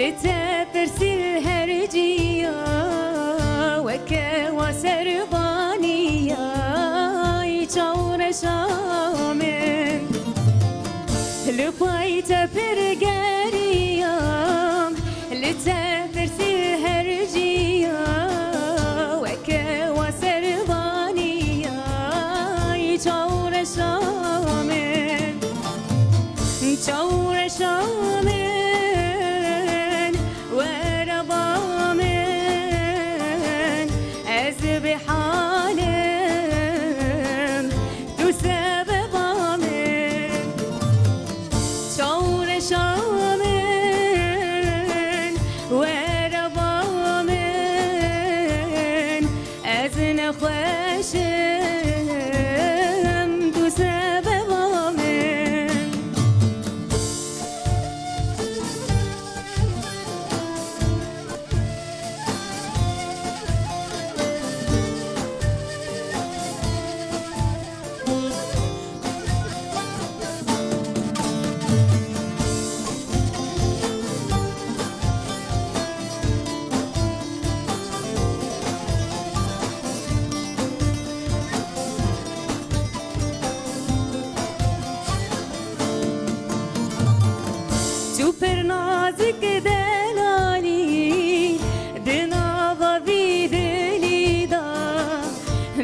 لتفرسي الهرجية وكوا سربانية يشور شامن لبايت برقارية لتفرسي الهرجية وكوا سربانية يشور شامن يشور شامن بحالم تو سبب من شور شامن وربا من ازن خوشم تو سبب من سوبر نازك دلالي دناظة بيدلي دا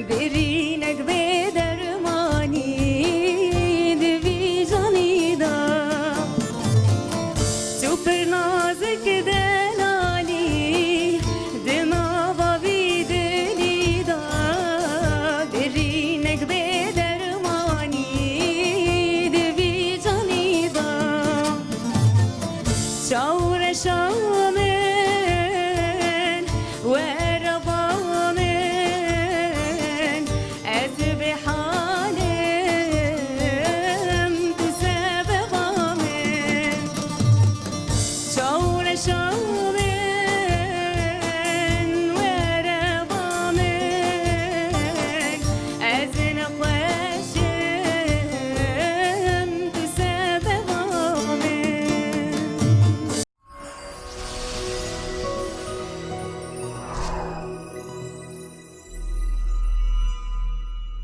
برينك بدرماني دبي جاني دا سوبر نازك دلالي دناظة بيدلي دا برينك بدرماني دبي جاني دا شور شور